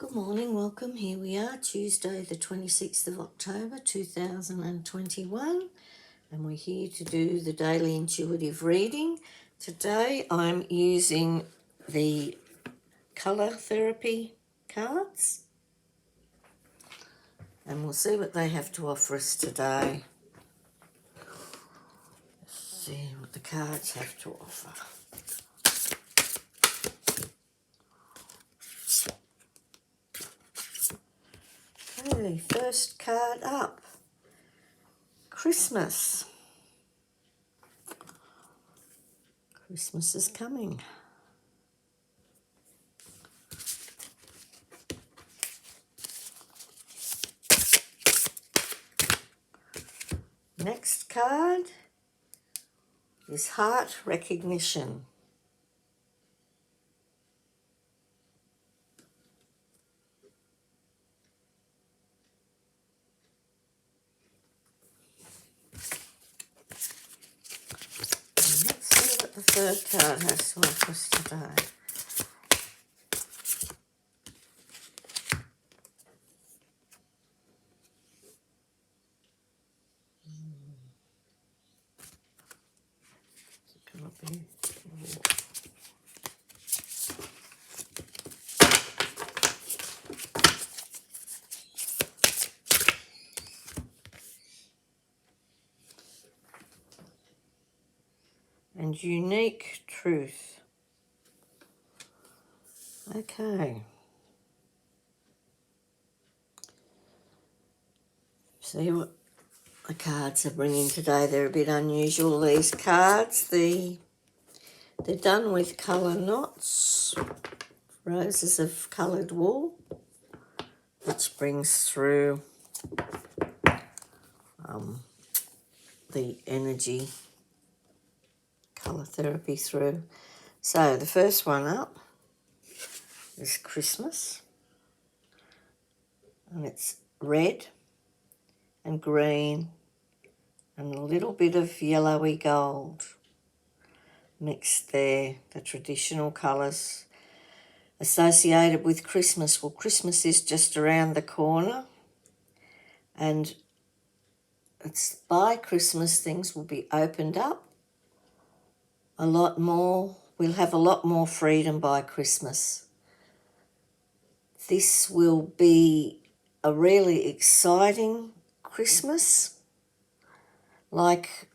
Good morning, welcome. Here we are, Tuesday the 26th of October 2021, and we're here to do the daily intuitive reading. Today I'm using the colour therapy cards, and we'll see what they have to offer us today. Let's see what the cards have to offer. Okay, first card up, Christmas. Christmas is coming. Next card is heart recognition. Let's see what the third card has to offer us today. Is it going to be? And unique truth. Okay. See what the cards are bringing today. They're a bit unusual, these cards. They're done with colour knots, roses of coloured wool, which brings through the energy colour therapy through. So the first one up is Christmas, and it's red and green and a little bit of yellowy gold mixed there, the traditional colours associated with Christmas. Well, Christmas is just around the corner, and it's by Christmas things will be opened up a lot more. We'll have a lot more freedom by Christmas. This will be a really exciting Christmas, like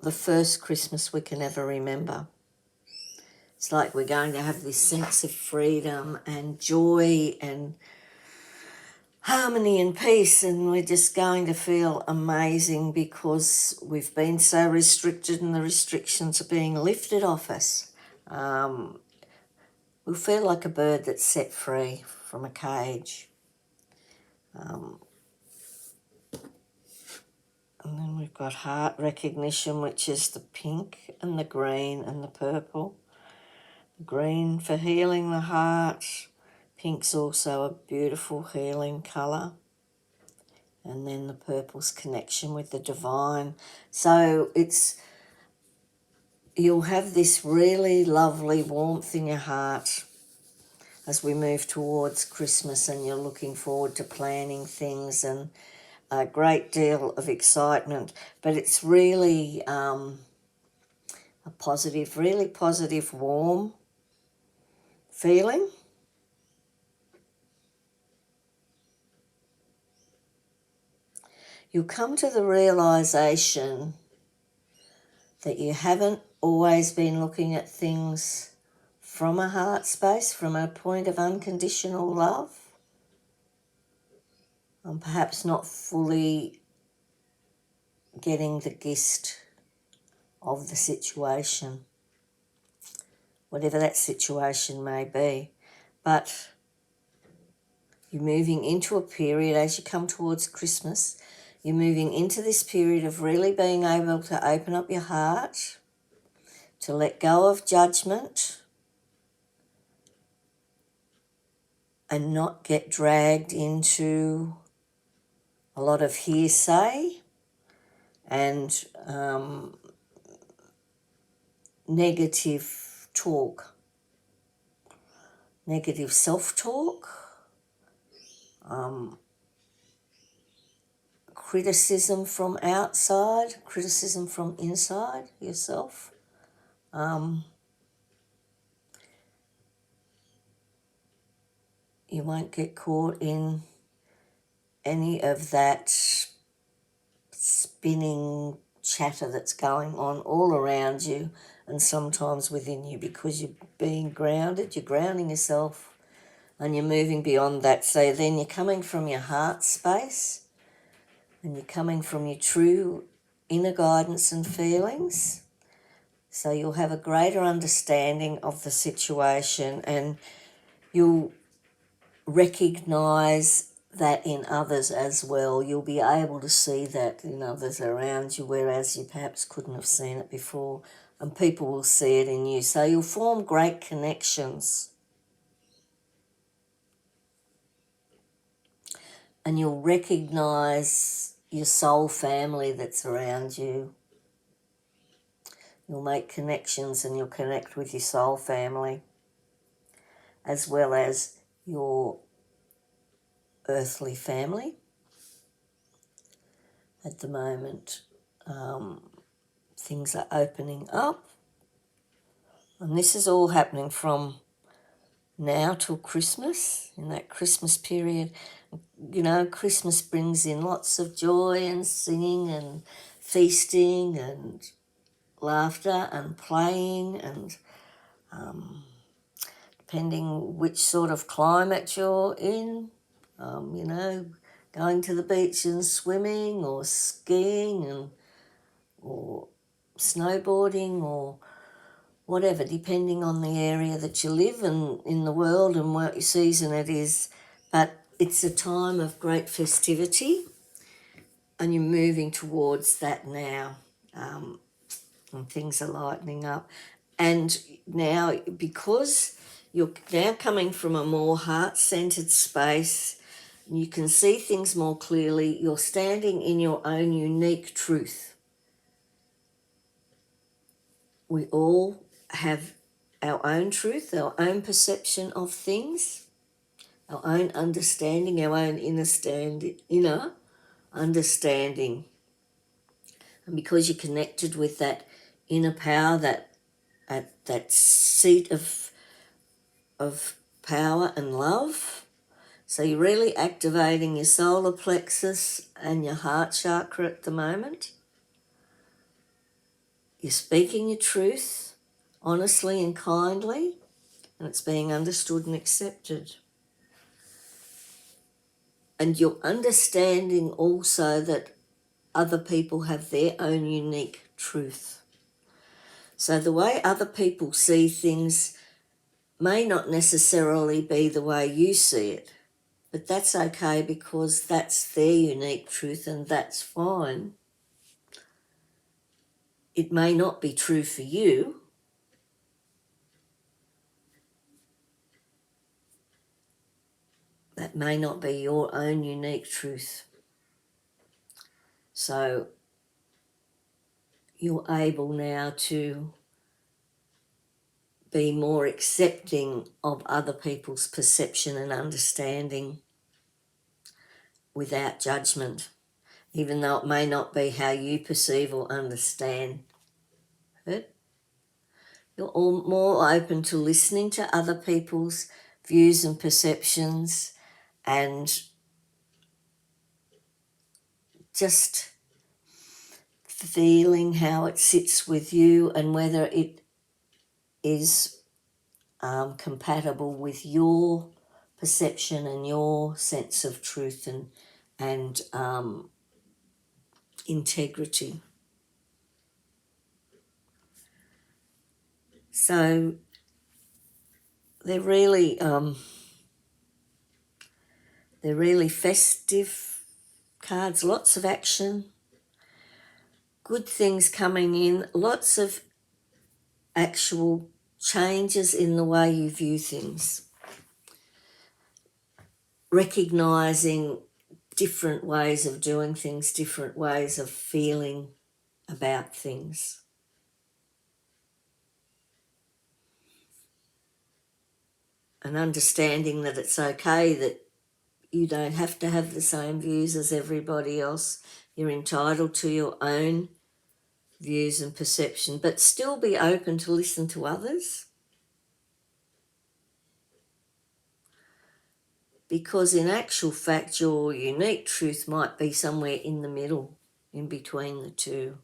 the first Christmas we can ever remember. It's like we're going to have this sense of freedom and joy and harmony and peace, and we're just going to feel amazing because we've been so restricted and the restrictions are being lifted off us. We'll feel like a bird that's set free from a cage. And then we've got heart recognition, which is the pink and the green and the purple. The green for healing the heart. Pink's also a beautiful healing colour. And then the purple's connection with the divine. So you'll have this really lovely warmth in your heart as we move towards Christmas, and you're looking forward to planning things and a great deal of excitement. But it's really a positive, really positive, warm feeling. You'll come to the realisation that you haven't always been looking at things from a heart space, from a point of unconditional love, and perhaps not fully getting the gist of the situation, whatever that situation may be. But you're moving into a period, as you come towards Christmas, you're moving into this period of really being able to open up your heart, to let go of judgment, and not get dragged into a lot of hearsay and negative talk, negative self-talk, criticism from outside, criticism from inside yourself. You won't get caught in any of that spinning chatter that's going on all around you and sometimes within you, because you're being grounded, you're grounding yourself and you're moving beyond that. So then you're coming from your heart space and you're coming from your true inner guidance and feelings. So you'll have a greater understanding of the situation and you'll recognise that in others as well. You'll be able to see that in others around you, whereas you perhaps couldn't have seen it before, and people will see it in you. So you'll form great connections and you'll recognise your soul family that's around you. You'll make connections and you'll connect with your soul family as well as your earthly family. At the moment, things are opening up, and this is all happening from now till Christmas, in that Christmas period. You know, Christmas brings in lots of joy and singing and feasting and laughter and playing, and depending which sort of climate you're in, you know, going to the beach and swimming or skiing or snowboarding or whatever, depending on the area that you live in the world and what season it is. But it's a time of great festivity and you're moving towards that now, and things are lightening up. And now, because you're now coming from a more heart-centered space, you can see things more clearly. You're standing in your own unique truth. We all have our own truth, our own perception of things, our own understanding, our own inner understanding. And because you're connected with that inner power, that seat of power and love, so you're really activating your solar plexus and your heart chakra at the moment. You're speaking your truth honestly and kindly, and it's being understood and accepted. And you're understanding also that other people have their own unique truth. So the way other people see things may not necessarily be the way you see it, but that's okay because that's their unique truth and that's fine. It may not be true for you, that may not be your own unique truth. So you're able now to be more accepting of other people's perception and understanding without judgment, even though it may not be how you perceive or understand it. You're all more open to listening to other people's views and perceptions and just feeling how it sits with you and whether it is compatible with your perception and your sense of truth and integrity. So they're really festive cards, lots of action, good things coming in, lots of actual changes in the way you view things, recognizing different ways of doing things, different ways of feeling about things. And understanding that it's okay that You don't have to have the same views as everybody else. You're entitled to your own views and perception, but still be open to listen to others. Because in actual fact, your unique truth might be somewhere in the middle, in between the two.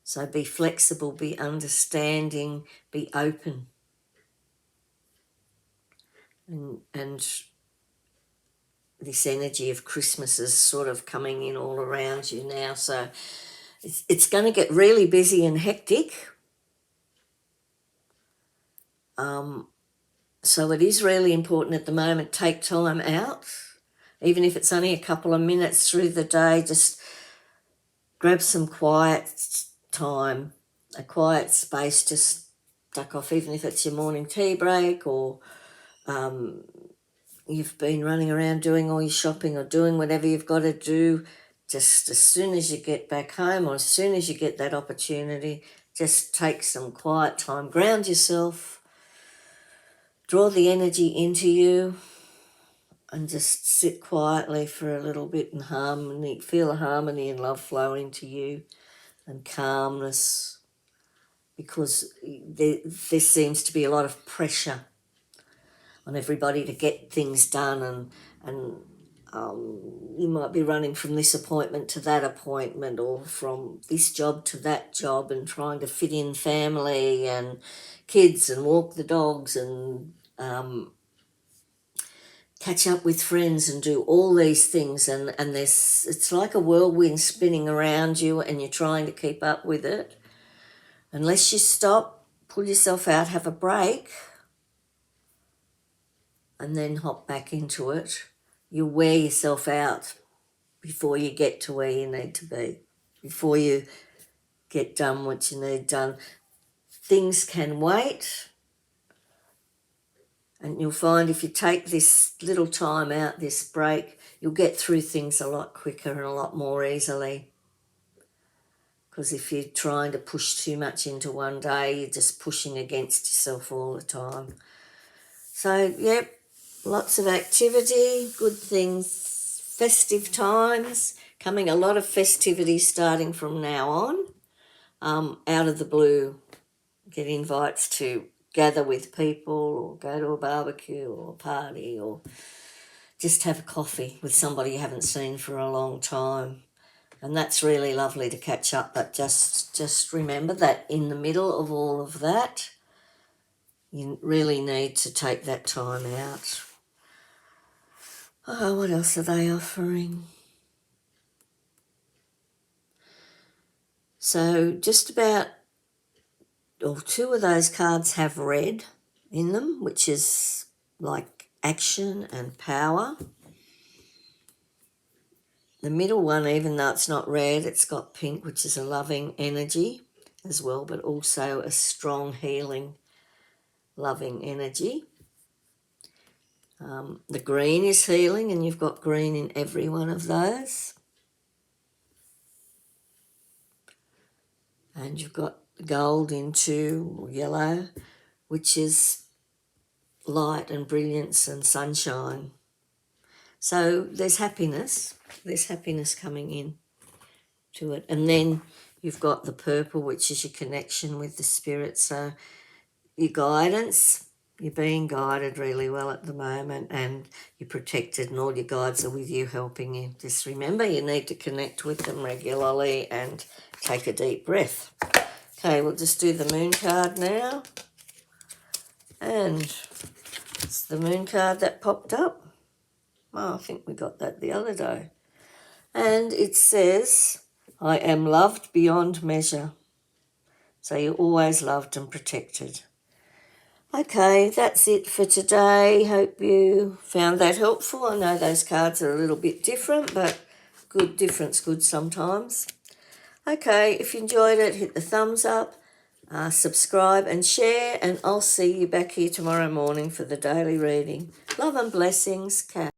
So be flexible, be understanding, be open. And this energy of Christmas is sort of coming in all around you now. So it's going to get really busy and hectic. So it is really important at the moment, take time out. Even if it's only a couple of minutes through the day, just grab some quiet time, a quiet space, just duck off, even if it's your morning tea break, or you've been running around doing all your shopping or doing whatever you've got to do. Just as soon as you get back home, or as soon as you get that opportunity, just take some quiet time, ground yourself, draw the energy into you, and just sit quietly for a little bit in harmony, feel the harmony and love flow into you, and calmness, because there seems to be a lot of pressure on everybody to get things done, and you might be running from this appointment to that appointment, or from this job to that job, and trying to fit in family and kids and walk the dogs and catch up with friends and do all these things, and it's like a whirlwind spinning around you, and you're trying to keep up with it. Unless you stop, pull yourself out, have a break, and then hop back into it, you wear yourself out before you get to where you need to be, before you get done what you need done. Things can wait, and you'll find if you take this little time out, this break, you'll get through things a lot quicker and a lot more easily. Because if you're trying to push too much into one day, you're just pushing against yourself all the time. So, yep, lots of activity, good things, festive times, coming a lot of festivities starting from now on. Out of the blue, get invites to gather with people, or go to a barbecue or a party, or just have a coffee with somebody you haven't seen for a long time. And that's really lovely to catch up, but just remember that in the middle of all of that, you really need to take that time out. Oh, what else are they offering? So just about, or two of those cards have red in them, which is like action and power. The middle one, even though it's not red, it's got pink, which is a loving energy as well, but also a strong, healing, loving energy. The green is healing, and you've got green in every one of those. And you've got gold into yellow, which is light and brilliance and sunshine. So there's happiness coming in to it. And then you've got the purple, which is your connection with the spirit. So your guidance, you're being guided really well at the moment, and you're protected, and all your guides are with you, helping you. Just remember, you need to connect with them regularly and take a deep breath. Okay, we'll just do the moon card now. And it's the moon card that popped up. Oh, I think we got that the other day. And it says, I am loved beyond measure. So you're always loved and protected. Okay, that's it for today. Hope you found that helpful. I know those cards are a little bit different, but good difference, good sometimes. Okay, if you enjoyed it, hit the thumbs up, subscribe and share, and I'll see you back here tomorrow morning for the daily reading. Love and blessings, Kat.